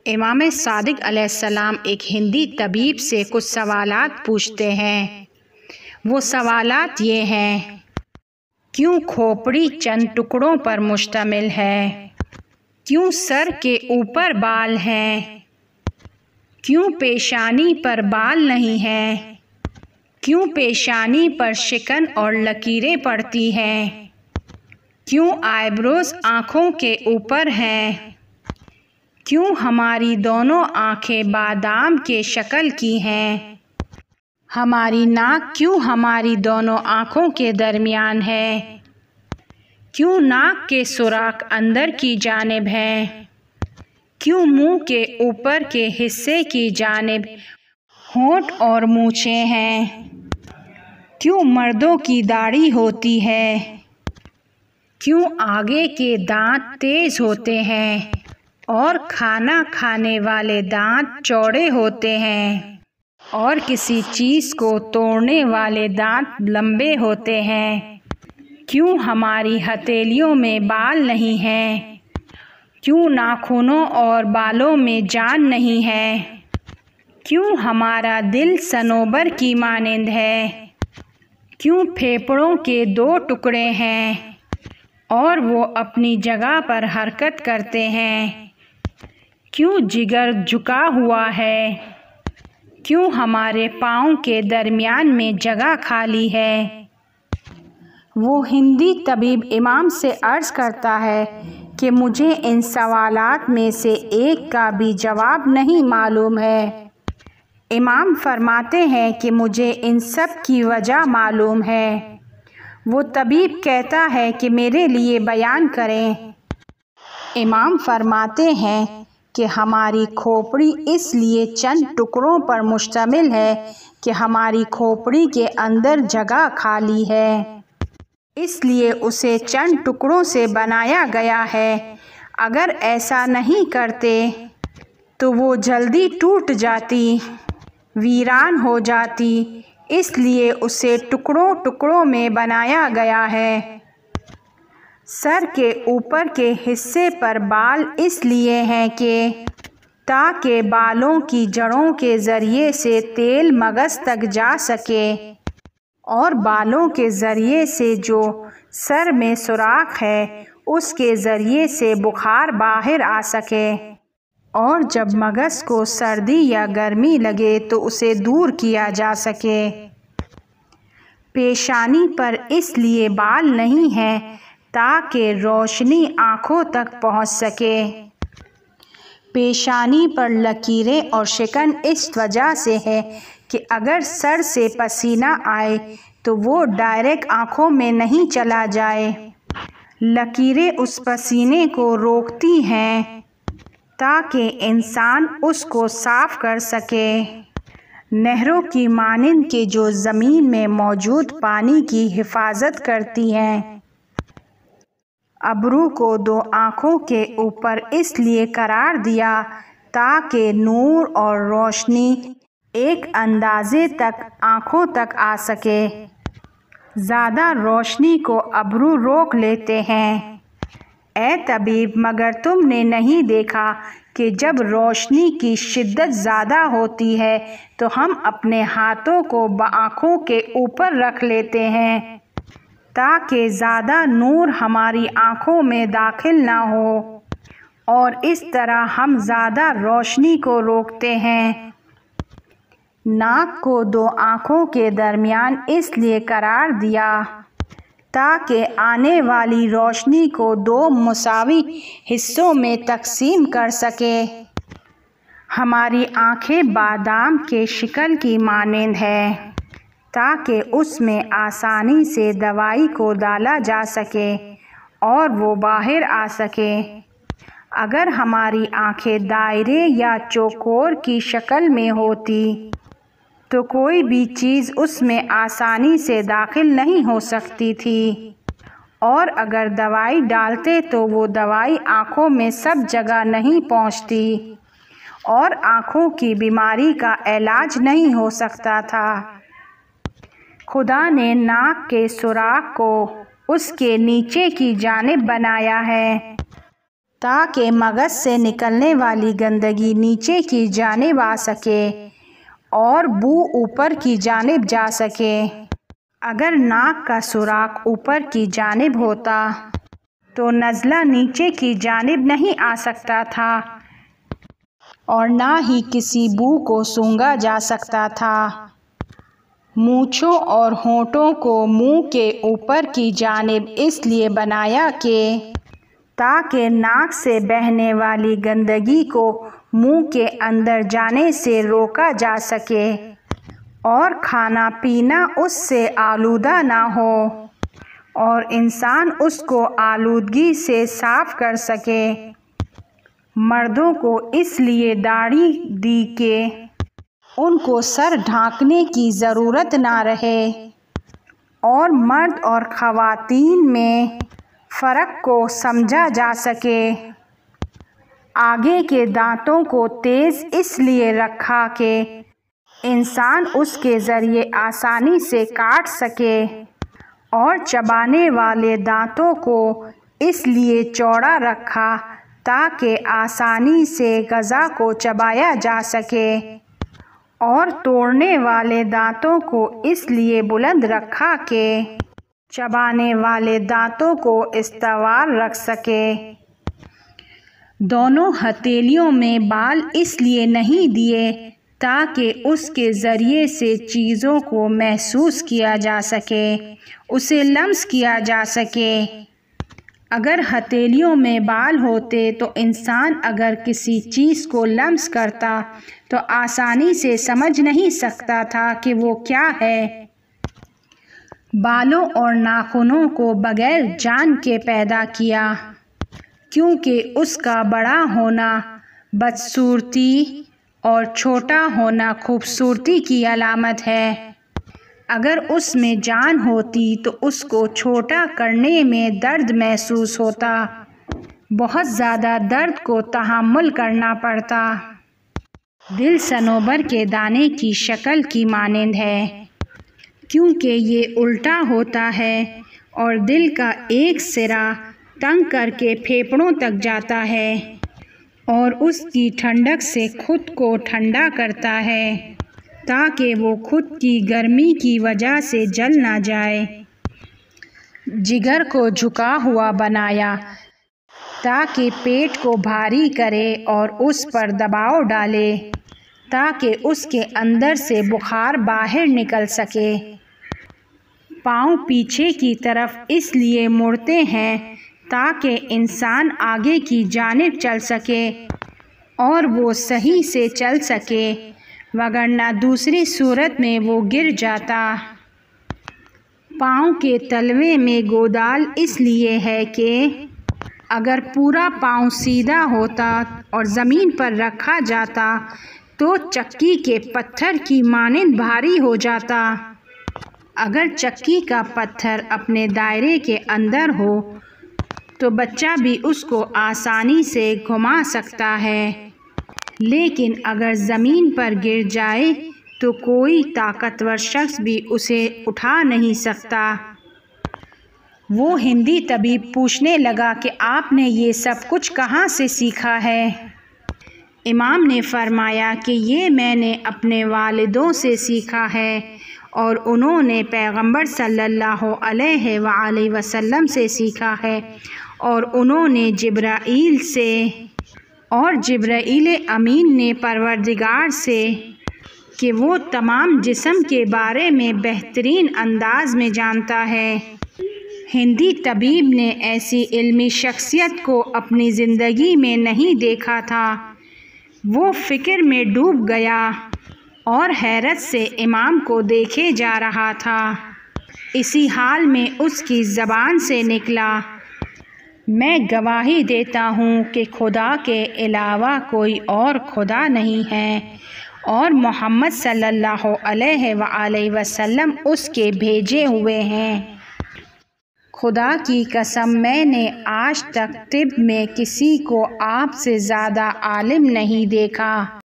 امام صادق علیہ السلام ایک ہندی طبیب سے کچھ سوالات پوچھتے ہیں۔ وہ سوالات یہ ہیں: کیوں کھوپڑی چند ٹکڑوں پر مشتمل ہے؟ کیوں سر کے اوپر بال ہیں؟ کیوں پیشانی پر بال نہیں ہیں؟ کیوں پیشانی پر شکن اور لکیریں پڑتی ہیں؟ کیوں آئی بروز آنکھوں کے اوپر ہیں؟ کیوں ہماری دونوں آنکھیں بادام کے شکل کی ہیں؟ ہماری ناک کیوں ہماری دونوں آنکھوں کے درمیان ہے؟ کیوں ناک کے سوراخ اندر کی جانب ہیں؟ کیوں منہ کے اوپر کے حصے کی جانب ہونٹ اور مونچھیں ہیں؟ کیوں مردوں کی داڑھی ہوتی ہے؟ کیوں آگے کے دانت تیز ہوتے ہیں اور کھانا کھانے والے دانت چوڑے ہوتے ہیں اور کسی چیز کو توڑنے والے دانت لمبے ہوتے ہیں؟ کیوں ہماری ہتھیلیوں میں بال نہیں ہیں؟ کیوں ناخنوں اور بالوں میں جان نہیں ہے؟ کیوں ہمارا دل صنوبر کی مانند ہے؟ کیوں پھیپھڑوں کے 2 ٹکڑے ہیں اور وہ اپنی جگہ پر حرکت کرتے ہیں؟ کیوں جگر جھکا ہوا ہے؟ کیوں ہمارے پاؤں کے درمیان میں جگہ خالی ہے؟ وہ ہندی طبیب امام سے عرض کرتا ہے کہ مجھے ان سوالات میں سے ایک کا بھی جواب نہیں معلوم ہے۔ امام فرماتے ہیں کہ مجھے ان سب کی وجہ معلوم ہے۔ وہ طبیب کہتا ہے کہ میرے لیے بیان کریں۔ امام فرماتے ہیں کہ ہماری کھوپڑی اس لیے چند ٹکڑوں پر مشتمل ہے کہ ہماری کھوپڑی کے اندر جگہ خالی ہے، اس لیے اسے چند ٹکڑوں سے بنایا گیا ہے۔ اگر ایسا نہیں کرتے تو وہ جلدی ٹوٹ جاتی، ویران ہو جاتی، اس لیے اسے ٹکڑوں ٹکڑوں میں بنایا گیا ہے۔ سر کے اوپر کے حصے پر بال اس لیے ہیں کہ تاکہ بالوں کی جڑوں کے ذریعے سے تیل مغز تک جا سکے اور بالوں کے ذریعے سے جو سر میں سوراخ ہے اس کے ذریعے سے بخار باہر آ سکے اور جب مغز کو سردی یا گرمی لگے تو اسے دور کیا جا سکے۔ پیشانی پر اس لیے بال نہیں ہیں تاکہ روشنی آنکھوں تک پہنچ سکے۔ پیشانی پر لکیریں اور شکن اس وجہ سے ہے کہ اگر سر سے پسینہ آئے تو وہ ڈائریکٹ آنکھوں میں نہیں چلا جائے۔ لکیریں اس پسینے کو روکتی ہیں تاکہ انسان اس کو صاف کر سکے۔ نہروں کی مانند کے جو زمین میں موجود پانی کی حفاظت کرتی ہیں۔ ابرو کو 2 آنکھوں کے اوپر اس لیے قرار دیا تاکہ نور اور روشنی ایک اندازے تک آنکھوں تک آ سکے۔ زیادہ روشنی کو ابرو روک لیتے ہیں۔ اے طبیب، مگر تم نے نہیں دیکھا کہ جب روشنی کی شدت زیادہ ہوتی ہے تو ہم اپنے ہاتھوں کو آنکھوں کے اوپر رکھ لیتے ہیں تاکہ زیادہ نور ہماری آنکھوں میں داخل نہ ہو اور اس طرح ہم زیادہ روشنی کو روکتے ہیں۔ ناک کو 2 آنکھوں کے درمیان اس لیے قرار دیا تاکہ آنے والی روشنی کو 2 مساوی حصوں میں تقسیم کر سکے۔ ہماری آنکھیں بادام کے شکل کی مانند ہیں تاکہ اس میں آسانی سے دوائی کو ڈالا جا سکے اور وہ باہر آ سکے۔ اگر ہماری آنکھیں دائرے یا چوکور کی شکل میں ہوتی تو کوئی بھی چیز اس میں آسانی سے داخل نہیں ہو سکتی تھی اور اگر دوائی ڈالتے تو وہ دوائی آنکھوں میں سب جگہ نہیں پہنچتی اور آنکھوں کی بیماری کا علاج نہیں ہو سکتا تھا۔ خدا نے ناک کے سوراخ کو اس کے نیچے کی جانب بنایا ہے تاکہ مغز سے نکلنے والی گندگی نیچے کی جانب آ سکے اور بو اوپر کی جانب جا سکے۔ اگر ناک کا سوراخ اوپر کی جانب ہوتا تو نزلہ نیچے کی جانب نہیں آ سکتا تھا اور نہ ہی کسی بو کو سونگھا جا سکتا تھا۔ مونچھوں اور ہونٹوں کو منہ کے اوپر کی جانب اس لیے بنایا کہ تاکہ ناک سے بہنے والی گندگی کو منہ کے اندر جانے سے روکا جا سکے اور کھانا پینا اس سے آلودہ نہ ہو اور انسان اس کو آلودگی سے صاف کر سکے۔ مردوں کو اس لیے داڑھی دی کہ ان کو سر ڈھانکنے کی ضرورت نہ رہے اور مرد اور خواتین میں فرق کو سمجھا جا سکے۔ آگے کے دانتوں کو تیز اس لیے رکھا کہ انسان اس کے ذریعے آسانی سے کاٹ سکے اور چبانے والے دانتوں کو اس لیے چوڑا رکھا تاکہ آسانی سے غذا کو چبایا جا سکے اور توڑنے والے دانتوں کو اس لیے بلند رکھا کہ چبانے والے دانتوں کو استوار رکھ سکے۔ دونوں ہتھیلیوں میں بال اس لیے نہیں دیے تاکہ اس کے ذریعے سے چیزوں کو محسوس کیا جا سکے، اسے لمس کیا جا سکے۔ اگر ہتھیلیوں میں بال ہوتے تو انسان اگر کسی چیز کو لمس کرتا تو آسانی سے سمجھ نہیں سکتا تھا کہ وہ کیا ہے۔ بالوں اور ناخنوں کو بغیر جان کے پیدا کیا کیونکہ اس کا بڑا ہونا بدصورتی اور چھوٹا ہونا خوبصورتی کی علامت ہے۔ اگر اس میں جان ہوتی تو اس کو چھوٹا کرنے میں درد محسوس ہوتا، بہت زیادہ درد کو تحمل کرنا پڑتا۔ دل صنوبر کے دانے کی شکل کی مانند ہے کیونکہ یہ الٹا ہوتا ہے اور دل کا ایک سرا تنگ کر کے پھیپھڑوں تک جاتا ہے اور اس کی ٹھنڈک سے خود کو ٹھنڈا کرتا ہے تاکہ وہ خود کی گرمی کی وجہ سے جل نہ جائے۔ جگر کو جھکا ہوا بنایا تاکہ پیٹ کو بھاری کرے اور اس پر دباؤ ڈالے تاکہ اس کے اندر سے بخار باہر نکل سکے۔ پاؤں پیچھے کی طرف اس لیے مڑتے ہیں تاکہ انسان آگے کی جانب چل سکے اور وہ صحیح سے چل سکے، وگرنہ دوسری صورت میں وہ گر جاتا۔ پاؤں کے تلوے میں گودال اس لیے ہے کہ اگر پورا پاؤں سیدھا ہوتا اور زمین پر رکھا جاتا تو چکی کے پتھر کی مانند بھاری ہو جاتا۔ اگر چکی کا پتھر اپنے دائرے کے اندر ہو تو بچہ بھی اس کو آسانی سے گھما سکتا ہے، لیکن اگر زمین پر گر جائے تو کوئی طاقتور شخص بھی اسے اٹھا نہیں سکتا۔ وہ ہندی طبیب پوچھنے لگا کہ آپ نے یہ سب کچھ کہاں سے سیکھا ہے؟ امام نے فرمایا کہ یہ میں نے اپنے والدوں سے سیکھا ہے اور انہوں نے پیغمبر صلی اللہ علیہ وآلہ وسلم سے سیکھا ہے اور انہوں نے جبرائیل سے اور جبرائیل امین نے پروردگار سے کہ وہ تمام جسم کے بارے میں بہترین انداز میں جانتا ہے۔ ہندی طبیب نے ایسی علمی شخصیت کو اپنی زندگی میں نہیں دیکھا تھا۔ وہ فکر میں ڈوب گیا اور حیرت سے امام کو دیکھے جا رہا تھا۔ اسی حال میں اس کی زبان سے نکلا، میں گواہی دیتا ہوں کہ خدا کے علاوہ کوئی اور خدا نہیں ہے اور محمد صلی اللہ علیہ وآلہ وسلم اس کے بھیجے ہوئے ہیں۔ خدا کی قسم میں نے آج تک طب میں کسی کو آپ سے زیادہ عالم نہیں دیکھا۔